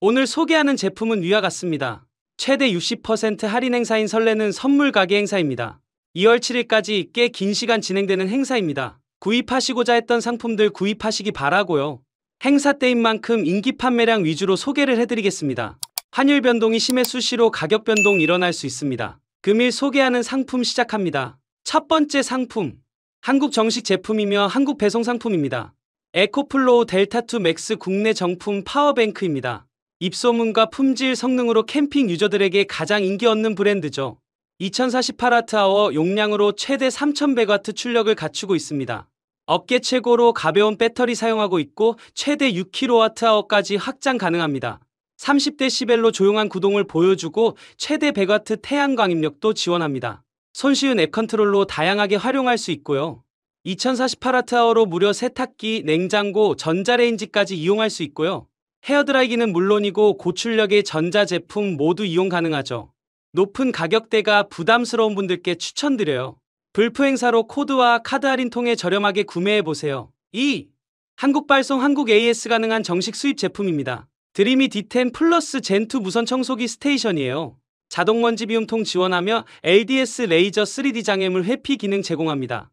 오늘 소개하는 제품은 위와 같습니다. 최대 60% 할인 행사인 설레는 선물 가게 행사입니다. 2월 7일까지 꽤 긴 시간 진행되는 행사입니다. 구입하시고자 했던 상품들 구입하시기 바라고요. 행사 때인 만큼 인기 판매량 위주로 소개를 해드리겠습니다. 환율 변동이 심해 수시로 가격 변동 일어날 수 있습니다. 금일 소개하는 상품 시작합니다. 첫 번째 상품, 한국 정식 제품이며 한국 배송 상품입니다. 에코플로우 델타2 맥스 국내 정품 파워뱅크입니다. 입소문과 품질 성능으로 캠핑 유저들에게 가장 인기 얻는 브랜드죠. 2048Wh 용량으로 최대 3100W 출력을 갖추고 있습니다. 업계 최고로 가벼운 배터리 사용하고 있고 최대 6kWh까지 확장 가능합니다. 30dB로 조용한 구동을 보여주고 최대 100W 태양 광입력도 지원합니다. 손쉬운 앱 컨트롤로 다양하게 활용할 수 있고요. 2048Wh로 무려 세탁기, 냉장고, 전자레인지까지 이용할 수 있고요. 헤어드라이기는 물론이고 고출력의 전자제품 모두 이용 가능하죠. 높은 가격대가 부담스러운 분들께 추천드려요. 불프 행사로 코드와 카드 할인 통해 저렴하게 구매해보세요. 2. 한국 발송 한국 AS 가능한 정식 수입 제품입니다. 드리미 D10 플러스 젠2 무선 청소기 스테이션이에요. 자동 먼지 비움통 지원하며 LDS 레이저 3D 장애물 회피 기능 제공합니다.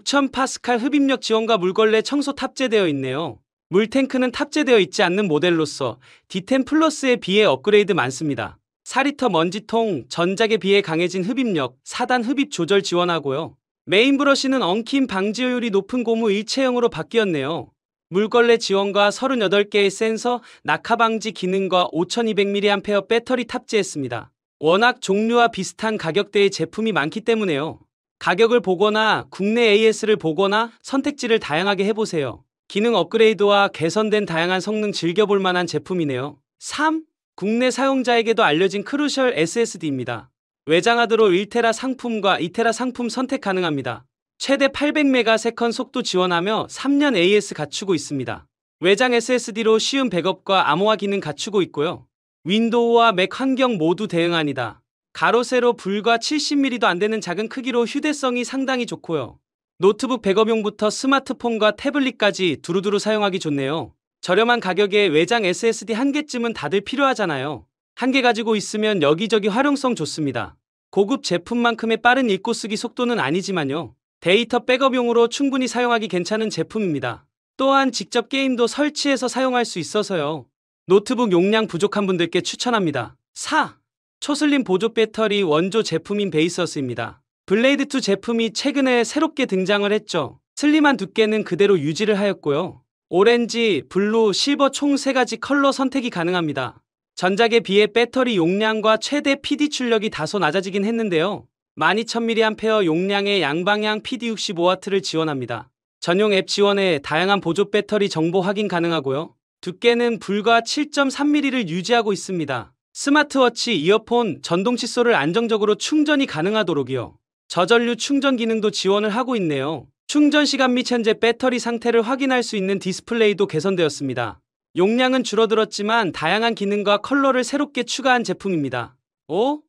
6000파스칼 흡입력 지원과 물걸레 청소 탑재되어 있네요. 물탱크는 탑재되어 있지 않는 모델로서 D10 플러스에 비해 업그레이드 많습니다. 4리터 먼지통, 전작에 비해 강해진 흡입력, 4단 흡입 조절 지원하고요. 메인 브러쉬는 엉킴 방지 효율이 높은 고무 일체형으로 바뀌었네요. 물걸레 지원과 38개의 센서, 낙하 방지 기능과 5200mAh 배터리 탑재했습니다. 워낙 종류와 비슷한 가격대의 제품이 많기 때문에요. 가격을 보거나 국내 AS를 보거나 선택지를 다양하게 해보세요. 기능 업그레이드와 개선된 다양한 성능 즐겨볼 만한 제품이네요. 3. 국내 사용자에게도 알려진 크루셜 SSD입니다. 외장하드로 1테라 상품과 2테라 상품 선택 가능합니다. 최대 800ms 속도 지원하며 3년 AS 갖추고 있습니다. 외장 SSD로 쉬운 백업과 암호화 기능 갖추고 있고요. 윈도우와 맥 환경 모두 대응합니다. 가로 세로 불과 70mm도 안 되는 작은 크기로 휴대성이 상당히 좋고요. 노트북 백업용부터 스마트폰과 태블릿까지 두루두루 사용하기 좋네요. 저렴한 가격에 외장 SSD 한 개쯤은 다들 필요하잖아요. 한 개 가지고 있으면 여기저기 활용성 좋습니다. 고급 제품만큼의 빠른 읽고 쓰기 속도는 아니지만요. 데이터 백업용으로 충분히 사용하기 괜찮은 제품입니다. 또한 직접 게임도 설치해서 사용할 수 있어서요. 노트북 용량 부족한 분들께 추천합니다. 4. 초슬림 보조 배터리 원조 제품인 베이서스입니다. 블레이드2 제품이 최근에 새롭게 등장을 했죠. 슬림한 두께는 그대로 유지를 하였고요. 오렌지, 블루, 실버 총 3가지 컬러 선택이 가능합니다. 전작에 비해 배터리 용량과 최대 PD 출력이 다소 낮아지긴 했는데요. 12000mAh 용량의 양방향 PD 65W를 지원합니다. 전용 앱 지원에 다양한 보조 배터리 정보 확인 가능하고요. 두께는 불과 7.3mm를 유지하고 있습니다. 스마트워치, 이어폰, 전동 칫솔을 안정적으로 충전이 가능하도록이요. 저전류 충전 기능도 지원을 하고 있네요. 충전 시간 및 현재 배터리 상태를 확인할 수 있는 디스플레이도 개선되었습니다. 용량은 줄어들었지만 다양한 기능과 컬러를 새롭게 추가한 제품입니다. 5.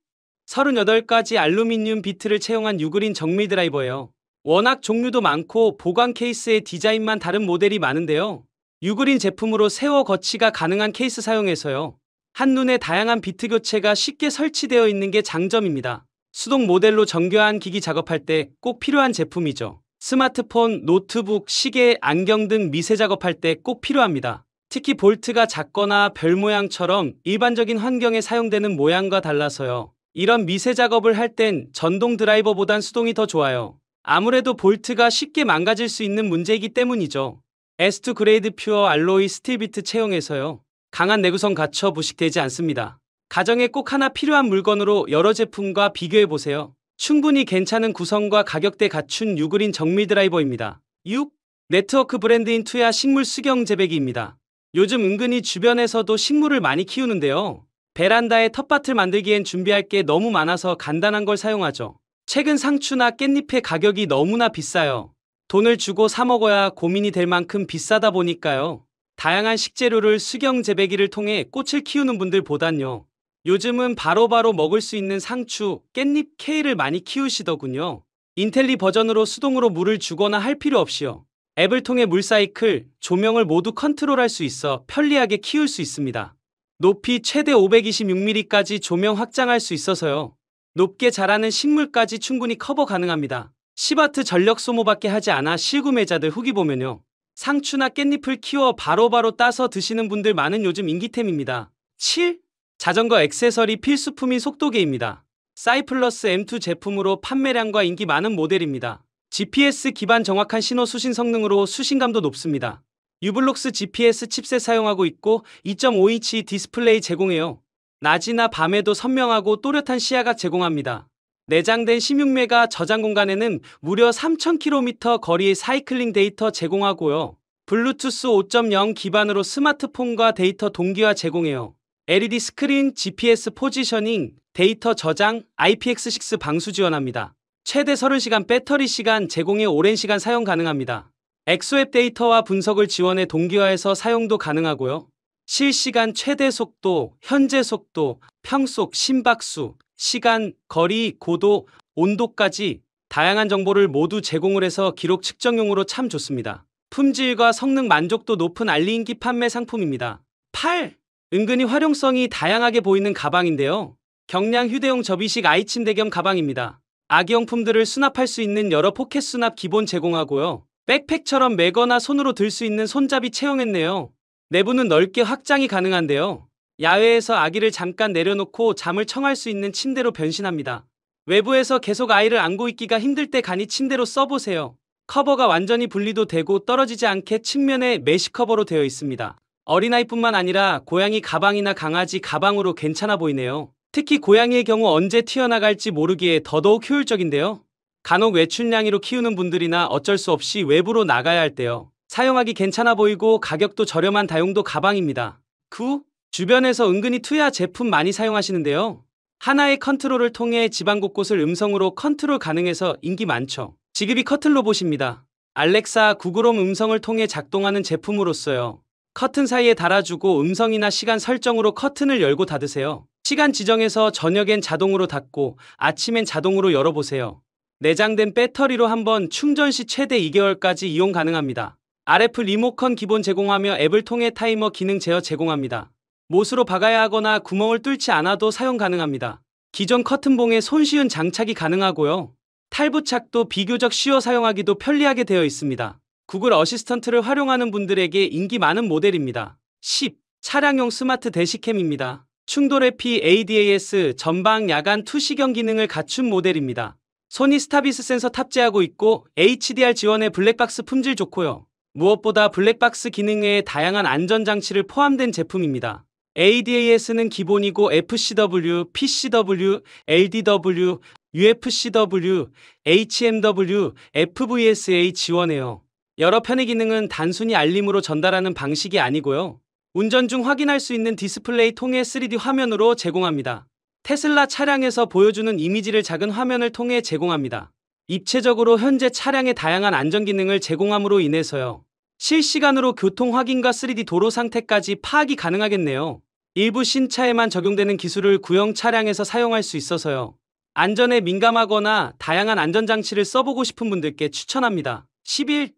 38가지 알루미늄 비트를 채용한 유그린 정밀 드라이버예요. 워낙 종류도 많고 보관 케이스의 디자인만 다른 모델이 많은데요. 유그린 제품으로 세워 거치가 가능한 케이스 사용해서요. 한눈에 다양한 비트 교체가 쉽게 설치되어 있는 게 장점입니다. 수동 모델로 정교한 기기 작업할 때 꼭 필요한 제품이죠. 스마트폰, 노트북, 시계, 안경 등 미세 작업할 때 꼭 필요합니다. 특히 볼트가 작거나 별 모양처럼 일반적인 환경에 사용되는 모양과 달라서요. 이런 미세 작업을 할 땐 전동 드라이버보단 수동이 더 좋아요. 아무래도 볼트가 쉽게 망가질 수 있는 문제이기 때문이죠. S2 그레이드 퓨어 알로이 스틸 비트 채용해서요. 강한 내구성 갖춰 부식되지 않습니다. 가정에 꼭 하나 필요한 물건으로 여러 제품과 비교해보세요. 충분히 괜찮은 구성과 가격대 갖춘 유그린 정밀 드라이버입니다. 6. 네트워크 브랜드인 투야 식물 수경 재배기입니다. 요즘 은근히 주변에서도 식물을 많이 키우는데요. 베란다에 텃밭을 만들기엔 준비할 게 너무 많아서 간단한 걸 사용하죠. 최근 상추나 깻잎의 가격이 너무나 비싸요. 돈을 주고 사 먹어야 고민이 될 만큼 비싸다 보니까요. 다양한 식재료를 수경 재배기를 통해 꽃을 키우는 분들보단요. 요즘은 바로바로 먹을 수 있는 상추, 깻잎, 케일을 많이 키우시더군요. 인텔리 버전으로 수동으로 물을 주거나 할 필요 없이요. 앱을 통해 물 사이클, 조명을 모두 컨트롤할 수 있어 편리하게 키울 수 있습니다. 높이 최대 526mm까지 조명 확장할 수 있어서요. 높게 자라는 식물까지 충분히 커버 가능합니다. 10W 전력 소모밖에 하지 않아 실구매자들 후기 보면요. 상추나 깻잎을 키워 바로바로 따서 드시는 분들 많은 요즘 인기템입니다. 7. 자전거 액세서리 필수품인 속도계입니다. 사이플러스 M2 제품으로 판매량과 인기 많은 모델입니다. GPS 기반 정확한 신호 수신 성능으로 수신감도 높습니다. 유블록스 GPS 칩셋 사용하고 있고 2.5인치 디스플레이 제공해요. 낮이나 밤에도 선명하고 또렷한 시야각 제공합니다. 내장된 16메가 저장 공간에는 무려 3000km 거리의 사이클링 데이터 제공하고요. 블루투스 5.0 기반으로 스마트폰과 데이터 동기화 제공해요. LED 스크린, GPS 포지셔닝, 데이터 저장, IPX6 방수 지원합니다. 최대 30시간 배터리 시간 제공해 오랜 시간 사용 가능합니다. 엑소앱 데이터와 분석을 지원해 동기화해서 사용도 가능하고요. 실시간 최대 속도, 현재 속도, 평속, 심박수, 시간, 거리, 고도, 온도까지 다양한 정보를 모두 제공을 해서 기록 측정용으로 참 좋습니다. 품질과 성능 만족도 높은 알리 인기 판매 상품입니다. 8. 은근히 활용성이 다양하게 보이는 가방인데요. 경량 휴대용 접이식 아이침대 겸 가방입니다. 아기용품들을 수납할 수 있는 여러 포켓 수납 기본 제공하고요. 백팩처럼 메거나 손으로 들 수 있는 손잡이 채용했네요. 내부는 넓게 확장이 가능한데요. 야외에서 아기를 잠깐 내려놓고 잠을 청할 수 있는 침대로 변신합니다. 외부에서 계속 아이를 안고 있기가 힘들 때 간이 침대로 써보세요. 커버가 완전히 분리도 되고 떨어지지 않게 측면에 메쉬 커버로 되어 있습니다. 어린아이뿐만 아니라 고양이 가방이나 강아지 가방으로 괜찮아 보이네요. 특히 고양이의 경우 언제 튀어나갈지 모르기에 더더욱 효율적인데요. 간혹 외출냥이로 키우는 분들이나 어쩔 수 없이 외부로 나가야 할 때요. 사용하기 괜찮아 보이고 가격도 저렴한 다용도 가방입니다. 9. 주변에서 은근히 투야 제품 많이 사용하시는데요. 하나의 컨트롤을 통해 집안 곳곳을 음성으로 컨트롤 가능해서 인기 많죠. 지급이 커튼 로봇입니다. 알렉사, 구글홈 음성을 통해 작동하는 제품으로서요. 커튼 사이에 달아주고 음성이나 시간 설정으로 커튼을 열고 닫으세요. 시간 지정해서 저녁엔 자동으로 닫고 아침엔 자동으로 열어보세요. 내장된 배터리로 한번 충전 시 최대 2개월까지 이용 가능합니다. RF 리모컨 기본 제공하며 앱을 통해 타이머 기능 제어 제공합니다. 못으로 박아야 하거나 구멍을 뚫지 않아도 사용 가능합니다. 기존 커튼봉에 손쉬운 장착이 가능하고요. 탈부착도 비교적 쉬워 사용하기도 편리하게 되어 있습니다. 구글 어시스턴트를 활용하는 분들에게 인기 많은 모델입니다. 10. 차량용 스마트 대시캠입니다. 충돌 회피 ADAS 전방 야간 투시경 기능을 갖춘 모델입니다. 소니 스타비스 센서 탑재하고 있고 HDR 지원에 블랙박스 품질 좋고요. 무엇보다 블랙박스 기능 외에 다양한 안전장치를 포함된 제품입니다. ADAS는 기본이고 FCW, PCW, LDW, UFCW, HMW, FVSA 지원해요. 여러 편의 기능은 단순히 알림으로 전달하는 방식이 아니고요. 운전 중 확인할 수 있는 디스플레이 통해 3D 화면으로 제공합니다. 테슬라 차량에서 보여주는 이미지를 작은 화면을 통해 제공합니다. 입체적으로 현재 차량의 다양한 안전 기능을 제공함으로 인해서요. 실시간으로 교통 확인과 3D 도로 상태까지 파악이 가능하겠네요. 일부 신차에만 적용되는 기술을 구형 차량에서 사용할 수 있어서요. 안전에 민감하거나 다양한 안전장치를 써보고 싶은 분들께 추천합니다. 11.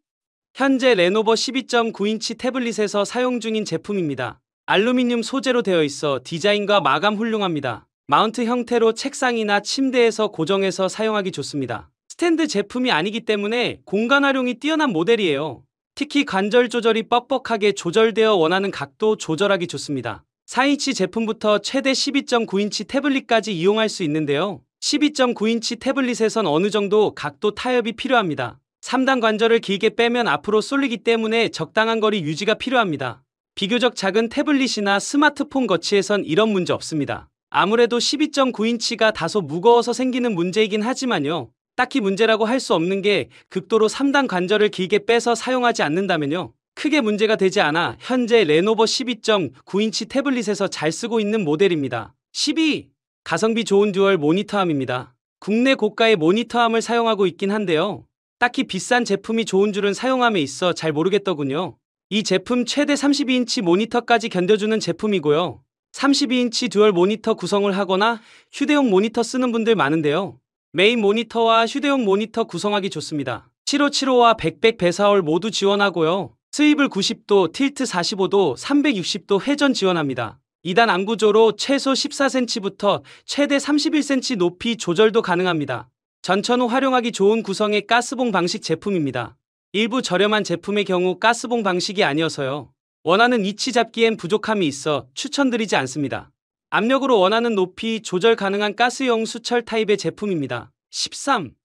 현재 레노버 12.9인치 태블릿에서 사용 중인 제품입니다. 알루미늄 소재로 되어 있어 디자인과 마감 훌륭합니다. 마운트 형태로 책상이나 침대에서 고정해서 사용하기 좋습니다. 스탠드 제품이 아니기 때문에 공간 활용이 뛰어난 모델이에요. 특히 관절 조절이 뻑뻑하게 조절되어 원하는 각도 조절하기 좋습니다. 4인치 제품부터 최대 12.9인치 태블릿까지 이용할 수 있는데요. 12.9인치 태블릿에선 어느 정도 각도 타협이 필요합니다. 3단 관절을 길게 빼면 앞으로 쏠리기 때문에 적당한 거리 유지가 필요합니다. 비교적 작은 태블릿이나 스마트폰 거치에선 이런 문제 없습니다. 아무래도 12.9인치가 다소 무거워서 생기는 문제이긴 하지만요. 딱히 문제라고 할 수 없는 게 극도로 3단 관절을 길게 빼서 사용하지 않는다면요. 크게 문제가 되지 않아 현재 레노버 12.9인치 태블릿에서 잘 쓰고 있는 모델입니다. 12. 가성비 좋은 듀얼 모니터함입니다. 국내 고가의 모니터함을 사용하고 있긴 한데요. 딱히 비싼 제품이 좋은 줄은 사용함에 있어 잘 모르겠더군요. 이 제품 최대 32인치 모니터까지 견뎌주는 제품이고요. 32인치 듀얼 모니터 구성을 하거나 휴대용 모니터 쓰는 분들 많은데요. 메인 모니터와 휴대용 모니터 구성하기 좋습니다. 7575와 100 배사월 모두 지원하고요. 스위블 90도, 틸트 45도, 360도 회전 지원합니다. 2단 안구조로 최소 14cm부터 최대 31cm 높이 조절도 가능합니다. 전천 후 활용하기 좋은 구성의 가스봉 방식 제품입니다. 일부 저렴한 제품의 경우 가스봉 방식이 아니어서요. 원하는 위치 잡기엔 부족함이 있어 추천드리지 않습니다. 압력으로 원하는 높이 조절 가능한 가스용 수철 타입의 제품입니다. 13.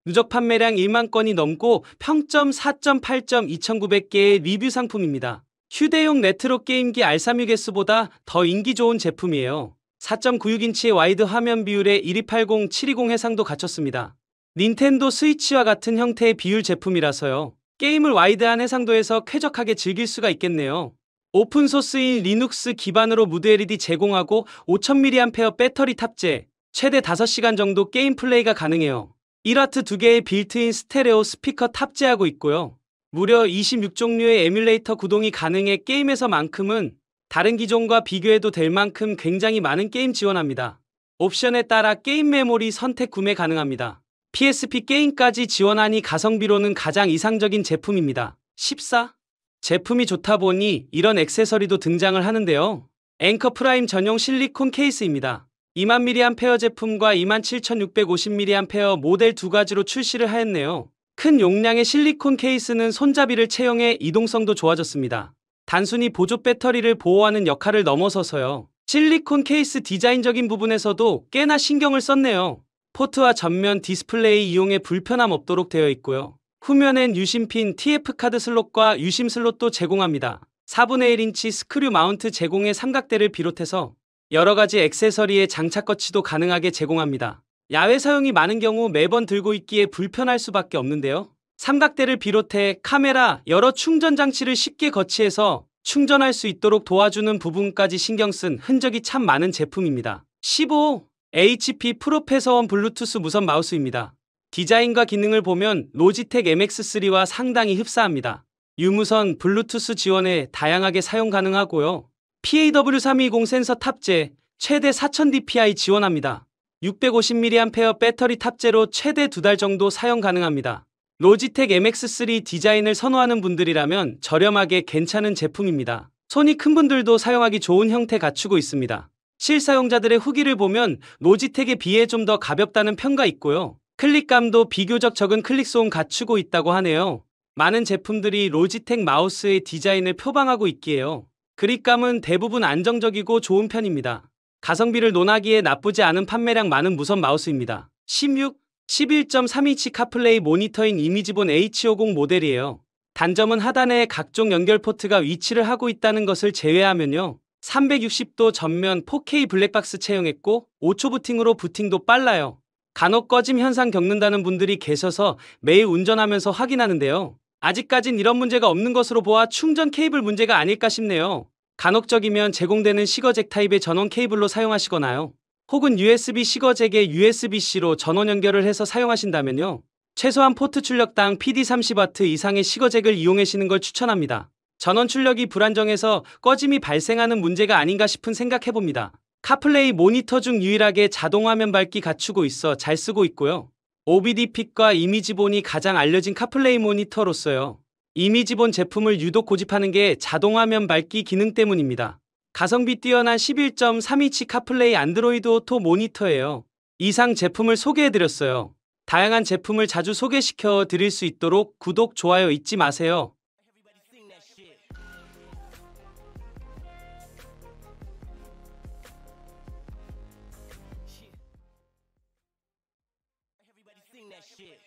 누적 판매량 1만 건이 넘고 평점 4.8점 2,900개의 리뷰 상품입니다. 휴대용 레트로 게임기 R36S보다 더 인기 좋은 제품이에요. 4.96인치의 와이드 화면 비율에 1280, 720 해상도 갖췄습니다. 닌텐도 스위치와 같은 형태의 비율 제품이라서요. 게임을 와이드한 해상도에서 쾌적하게 즐길 수가 있겠네요. 오픈소스인 리눅스 기반으로 무드 LED 제공하고 5000mAh 배터리 탑재, 최대 5시간 정도 게임 플레이가 가능해요. 1와트 2개의 빌트인 스테레오 스피커 탑재하고 있고요. 무려 26종류의 에뮬레이터 구동이 가능해 게임에서만큼은 다른 기종과 비교해도 될 만큼 굉장히 많은 게임 지원합니다. 옵션에 따라 게임 메모리 선택 구매 가능합니다. PSP 게임까지 지원하니 가성비로는 가장 이상적인 제품입니다. 14. 제품이 좋다 보니 이런 액세서리도 등장을 하는데요. 앵커 프라임 전용 실리콘 케이스입니다. 20,000mAh 제품과 27,650mAh 모델 두 가지로 출시를 하였네요. 큰 용량의 실리콘 케이스는 손잡이를 채용해 이동성도 좋아졌습니다. 단순히 보조 배터리를 보호하는 역할을 넘어서서요. 실리콘 케이스 디자인적인 부분에서도 꽤나 신경을 썼네요. 포트와 전면 디스플레이 이용에 불편함 없도록 되어 있고요. 후면엔 유심핀 TF카드 슬롯과 유심 슬롯도 제공합니다. 4분의 1인치 스크류 마운트 제공의 삼각대를 비롯해서 여러가지 액세서리의 장착 거치도 가능하게 제공합니다. 야외 사용이 많은 경우 매번 들고 있기에 불편할 수밖에 없는데요. 삼각대를 비롯해 카메라, 여러 충전 장치를 쉽게 거치해서 충전할 수 있도록 도와주는 부분까지 신경 쓴 흔적이 참 많은 제품입니다. 15. HP 프로페서1 블루투스 무선 마우스입니다. 디자인과 기능을 보면 로지텍 MX3와 상당히 흡사합니다. 유무선 블루투스 지원에 다양하게 사용 가능하고요. PAW320 센서 탑재, 최대 4000dpi 지원합니다. 650mAh 배터리 탑재로 최대 2달 정도 사용 가능합니다. 로지텍 MX3 디자인을 선호하는 분들이라면 저렴하게 괜찮은 제품입니다. 손이 큰 분들도 사용하기 좋은 형태 갖추고 있습니다. 실사용자들의 후기를 보면 로지텍에 비해 좀 더 가볍다는 평가 있고요. 클릭감도 비교적 적은 클릭소음 갖추고 있다고 하네요. 많은 제품들이 로지텍 마우스의 디자인을 표방하고 있기에요. 그립감은 대부분 안정적이고 좋은 편입니다. 가성비를 논하기에 나쁘지 않은 판매량 많은 무선 마우스입니다. 16. 11.3인치 카플레이 모니터인 이미지본 H50 모델이에요. 단점은 하단에 각종 연결 포트가 위치를 하고 있다는 것을 제외하면요. 360도 전면 4K 블랙박스 채용했고 5초 부팅으로 부팅도 빨라요. 간혹 꺼짐 현상 겪는다는 분들이 계셔서 매일 운전하면서 확인하는데요. 아직까진 이런 문제가 없는 것으로 보아 충전 케이블 문제가 아닐까 싶네요. 간혹적이면 제공되는 시거잭 타입의 전원 케이블로 사용하시거나요. 혹은 USB 시거잭에 USB-C로 전원 연결을 해서 사용하신다면요. 최소한 포트 출력당 PD30W 이상의 시거잭을 이용하시는 걸 추천합니다. 전원 출력이 불안정해서 꺼짐이 발생하는 문제가 아닌가 싶은 생각해봅니다. 카플레이 모니터 중 유일하게 자동화면 밝기 갖추고 있어 잘 쓰고 있고요. OBD-핏과 이미지본이 가장 알려진 카플레이 모니터로서요. 이미지본 제품을 유독 고집하는 게 자동화면 밝기 기능 때문입니다. 가성비 뛰어난 11.3인치 카플레이 안드로이드 오토 모니터예요. 이상 제품을 소개해드렸어요. 다양한 제품을 자주 소개시켜 드릴 수 있도록 구독, 좋아요 잊지 마세요. Everybody sing that shit.